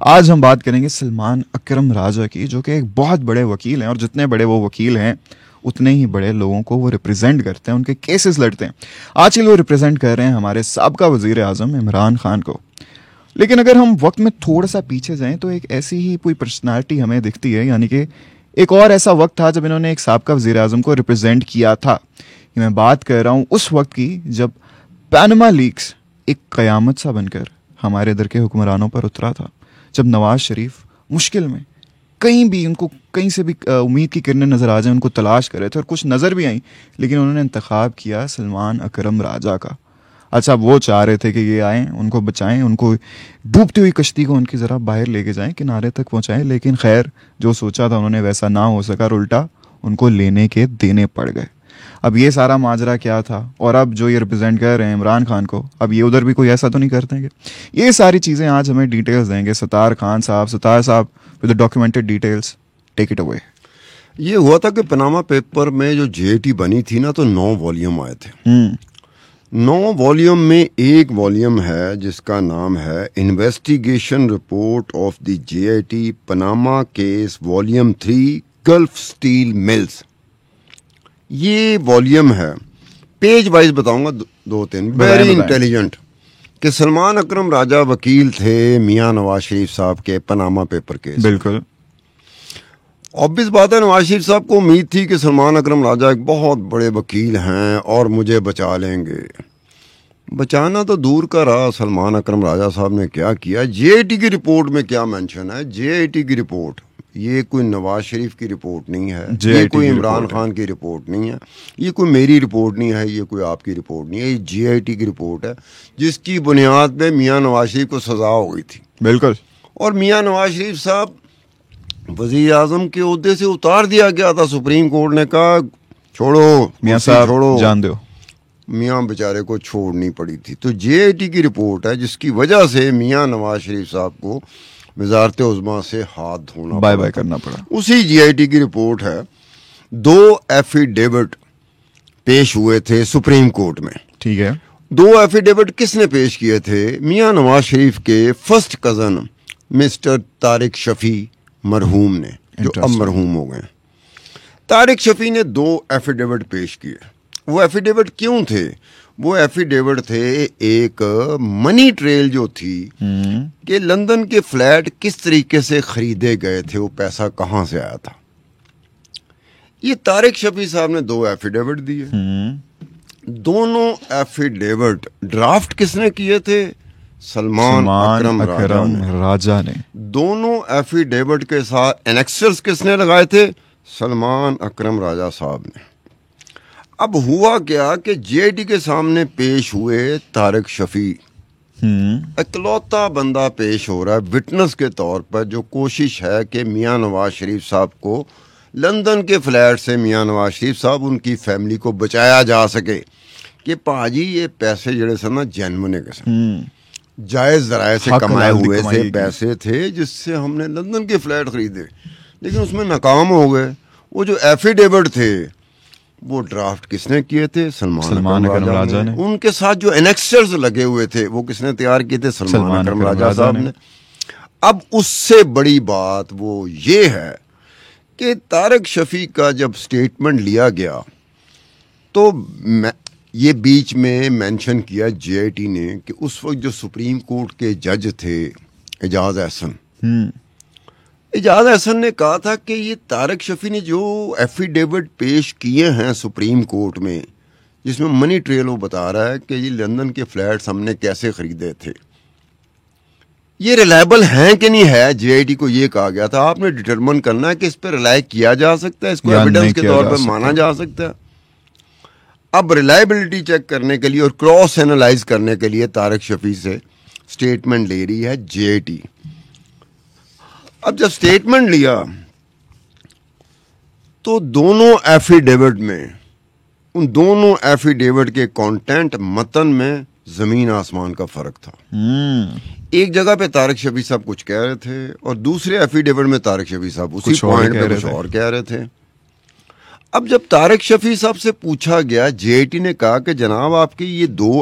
آج ہم بات کریں گے سلمان اکرم راجہ کی، جو کہ ایک بہت بڑے وکیل ہیں، اور جتنے بڑے وہ وکیل ہیں اتنے ہی بڑے لوگوں کو وہ ریپرزینٹ کرتے ہیں، ان کے کیسز لڑتے ہیں۔ آج کل وہ ریپرزینٹ کر رہے ہیں ہمارے سابقہ وزیر اعظم عمران خان کو۔ لیکن اگر ہم وقت میں تھوڑا سا پیچھے جائیں تو ایک ایسی ہی کوئی پرسنالٹی ہمیں دکھتی ہے، یعنی کہ ایک اور ایسا وقت تھا جب انہوں نے ایک سابقہ وزیر اعظم کو ریپرزینٹ کیا تھا۔ میں بات کر رہا ہوں اس وقت کی جب پاناما لیکس ایک قیامت سا بن کر ہمارے ادھر کے حکمرانوں پر اترا تھا، جب نواز شریف مشکل میں کہیں بھی ان کو کہیں سے بھی امید کی کرنیں نظر آ جائیں ان کو تلاش کر رہے تھے، اور کچھ نظر بھی آئیں، لیکن انہوں نے انتخاب کیا سلمان اکرم راجہ کا۔ اچھا، وہ چاہ رہے تھے کہ یہ آئیں، ان کو بچائیں، ان کو ڈوبتی ہوئی کشتی کو ان کی ذرا باہر لے کے جائیں، کنارے تک پہنچائیں، لیکن خیر جو سوچا تھا انہوں نے ویسا نہ ہو سکا، اور الٹا ان کو لینے کے دینے پڑ گئے۔ اب یہ سارا ماجرا کیا تھا، اور اب جو یہ ریپرزینٹ کر رہے ہیں عمران خان کو، اب یہ ادھر بھی کوئی ایسا تو نہیں کرتے گے؟ یہ ساری چیزیں آج ہمیں ڈیٹیلز دیں گے ستار خان صاحب۔ ستار صاحب with documented details, take it away. یہ ہوا تھا کہ پاناما پیپر میں جو جے آئی ٹی بنی تھی نا، تو 9 والیوم آئے تھے۔ 9 والیوم میں ایک والیوم ہے جس کا نام ہے investigation report of the J I T Panama case volume 3 golf steel mills. یہ والیوم ہے، پیج وائز بتاؤں گا 2-3، ویری انٹیلیجنٹ، کہ سلمان اکرم راجہ وکیل تھے میاں نواز شریف صاحب کے پاناما پیپر کیس۔ بالکل obvious بات ہے، نواز شریف صاحب کو امید تھی کہ سلمان اکرم راجہ ایک بہت بڑے وکیل ہیں اور مجھے بچا لیں گے۔ بچانا تو دور کا رہا، سلمان اکرم راجہ صاحب نے کیا کیا۔ جے آئی ٹی کی رپورٹ میں کیا مینشن ہے؟ جے آئی ٹی کی رپورٹ، یہ کوئی نواز شریف کی رپورٹ نہیں ہے، یہ کوئی عمران خان کی رپورٹ نہیں ہے، یہ کوئی میری رپورٹ نہیں ہے، یہ کوئی آپ کی رپورٹ نہیں ہے، یہ جے آئی ٹی کی رپورٹ ہے، جس کی بنیاد پہ میاں نواز شریف کو سزا ہو گئی تھی۔ بالکل، اور میاں نواز شریف صاحب وزیر اعظم کے عہدے سے اتار دیا گیا تھا، سپریم کورٹ نے کہا چھوڑو میاں صاحب جان دو، میاں بیچارے کو چھوڑنی پڑی تھی۔ تو جے آئی ٹی کی رپورٹ ہے جس کی وجہ سے میاں نواز شریف صاحب کو وزارت عظمیٰ سے ہاتھ دھونا بائے بائے کرنا پڑا۔ اسی جے آئی ٹی کی رپورٹ ہے، 2 ایفیڈیوٹ پیش ہوئے تھے سپریم کورٹ میں۔ ٹھیک ہے، 2 ایفیڈیوٹ کس نے پیش کیے تھے؟ میاں نواز شریف کے فرسٹ کزن مسٹر طارق شفیع مرحوم نے، جو اب مرحوم ہو گئے۔ طارق شفیع نے 2 ایفیڈیوٹ پیش کیے۔ وہ ایفیڈیوٹ کیوں تھے؟ وہ ایفیڈیوٹ تھے ایک منی ٹریل جو تھی کہ لندن کے فلیٹ کس طریقے سے خریدے گئے تھے، وہ پیسہ کہاں سے آیا تھا۔ یہ طارق شفیع صاحب نے 2 ایفیڈیوٹ دیے۔ دونوں ایفیڈیوٹ ڈرافٹ کس نے کیے تھے؟ سلمان اکرم راجہ نے۔ دونوں ایفیڈیوٹ کے ساتھ انیکسرز کس نے لگائے تھے؟ سلمان اکرم راجہ صاحب نے۔ اب ہوا کیا کہ جے آئی ٹی کے سامنے پیش ہوئے طارق شفیع، اکلوتا بندہ پیش ہو رہا ہے وٹنس کے طور پر، جو کوشش ہے کہ میاں نواز شریف صاحب کو لندن کے فلیٹ سے میاں نواز شریف صاحب ان کی فیملی کو بچایا جا سکے، کہ پاجی یہ پیسے جڑے سن نا جینون جائز ذرائع سے کمائے ہوئے تھے، پیسے تھے جس سے ہم نے لندن کے فلیٹ خریدے، لیکن اس میں ناکام ہو گئے۔ وہ جو ایفیڈیوٹ تھے وہ ڈرافٹ کس نے کیے تھے؟ سلمان اکرم راجہ نے۔ ان کے ساتھ جو انیکسچرز لگے ہوئے تھے وہ کس نے تیار کیے تھے؟ سلمان اکرم راجہ صاحب نے۔ اب اس سے بڑی بات وہ یہ ہے کہ طارق شفیع کا جب سٹیٹمنٹ لیا گیا تو یہ بیچ میں مینشن کیا جے آئی ٹی نے کہ اس وقت جو سپریم کورٹ کے جج تھے اعجاز احسن نے کہا تھا کہ یہ طارق شفیع نے جو ایفیڈیوٹ پیش کیے ہیں سپریم کورٹ میں، جس میں منی ٹریل وہ بتا رہا ہے کہ یہ لندن کے فلیٹس ہم نے کیسے خریدے تھے، یہ ریلائبل ہیں کہ نہیں ہے۔ جے آئی ٹی کو یہ کہا گیا تھا آپ نے ڈٹرمن کرنا ہے کہ اس پہ ریلائی کیا جا سکتا ہے، اس کو ایویڈنس کے طور پر مانا جا سکتا ہے۔ اب ریلائبلٹی چیک کرنے کے لیے اور کراس اینالائز کرنے کے لیے طارق شفیع سے سٹیٹمنٹ لے رہی ہے جے آئی ٹی۔ اب جب سٹیٹمنٹ لیا تو دونوں ایفیڈیوٹ میں، ان دونوں ایفیڈیوٹ کے کانٹینٹ متن میں زمین آسمان کا فرق تھا۔ ایک جگہ پہ طارق شفیع صاحب کچھ کہہ رہے تھے اور دوسرے ایفیڈیوٹ میں طارق شفیع صاحب اسی پوائنٹ پہ کچھ اور کہہ رہے تھے۔ اب جب طارق شفیع صاحب سے پوچھا گیا، جے آئی ٹی نے کہا کہ جناب آپ کی یہ 2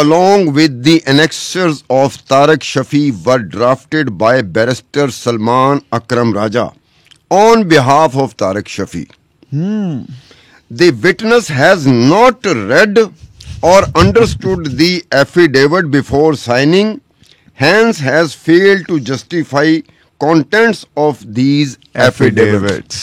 along with the annexures of Tariq Shafi were drafted by barrister Salman Akram Raja on behalf of Tariq Shafi. The witness has not read or understood the affidavit before signing, hence has failed to justify contents of these affidavits.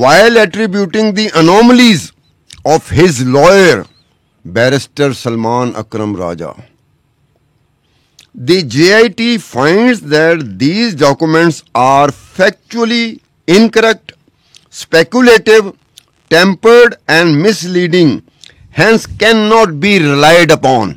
While attributing the anomalies of his lawyer Barrister Salman Akram Raja, the JIT finds that these documents are factually incorrect, speculative, tempered and misleading, hence cannot be relied upon.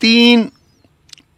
3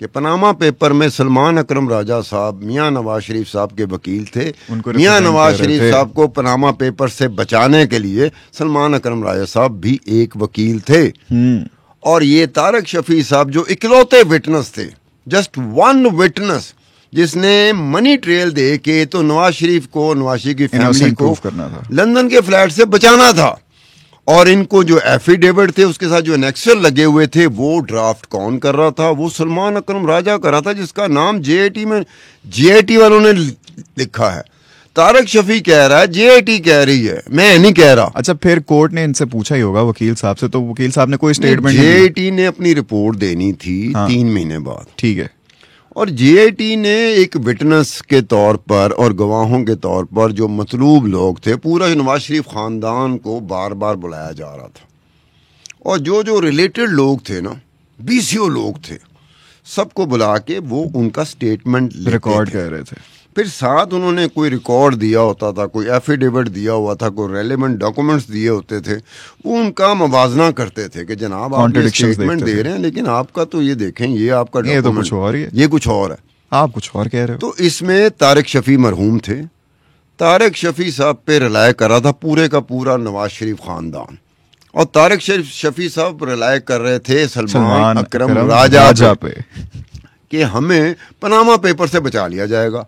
کہ Panama paper میں سلمان اکرم راجہ صاحب میاں نواز شریف صاحب کے وکیل تھے. ان کو میاں represent نواز کر رہے شریف تھے. صاحب کو پاناما پیپر سے بچانے کے لیے سلمان اکرم راجہ صاحب بھی ایک وکیل تھے. اور یہ طارق شفیع صاحب جو اکلوتے وٹنس تھے, جسٹ ون وٹنس, جس نے منی ٹریل دے کے تو نواز شریف کو, نواز شریف کی فیملی کو کرنا تھا, لندن کے فلیٹ سے بچانا تھا. اور ان کو جو ایفیڈیوٹ تھے اس کے ساتھ جو انیکسر لگے ہوئے تھے وہ ڈرافٹ کون کر رہا تھا؟ وہ سلمان اکرم راجہ کر رہا تھا, جس کا نام جے آئی ٹی میں جے آئی ٹی والوں نے لکھا ہے. طارق شفیع کہہ رہا ہے, جے آئی ٹی کہہ رہی ہے, میں نہیں کہہ رہا. اچھا پھر کورٹ نے ان سے پوچھا ہی ہوگا وکیل صاحب سے, تو وکیل صاحب نے کوئی اسٹیٹمنٹ؟ جے آئی ٹی نے اپنی رپورٹ دینی تھی 3 مہینے بعد. ٹھیک ہے. اور جے آئی ٹی نے ایک وٹنس کے طور پر اور گواہوں کے طور پر جو مطلوب لوگ تھے, پورا نواز شریف خاندان کو بار بار بلایا جا رہا تھا, اور جو ریلیٹڈ لوگ تھے نا, 20 لوگ تھے, سب کو بلا کے وہ ان کا سٹیٹمنٹ ریکارڈ کر رہے تھے. پھر ساتھ انہوں نے کوئی ریکارڈ دیا ہوتا تھا, کوئی ایفیڈیوٹ دیا ہوا تھا, کوئی ریلیونٹ ڈاکومنٹس دیے ہوتے تھے. وہ ان کا موازنہ کرتے تھے کہ جناب آپ یہ سٹیٹمنٹ دے رہے ہیں, لیکن آپ کا تو یہ دیکھیں, یہ آپ کا یہ تو کچھ اور ہی ہے, یہ کچھ اور ہے, آپ کچھ اور کہہ رہے ہو. تو اس میں طارق شفیع مرحوم تھے. طارق شفیع صاحب پہ رلائے کر رہا تھا پورے کا پورا نواز شریف خاندان, اور طارق شفیع صاحب رلائے کر رہے تھے سلمان اکرم راجہ پہ کہ ہمیں پاناما پیپر سے بچا لیا جائے گا.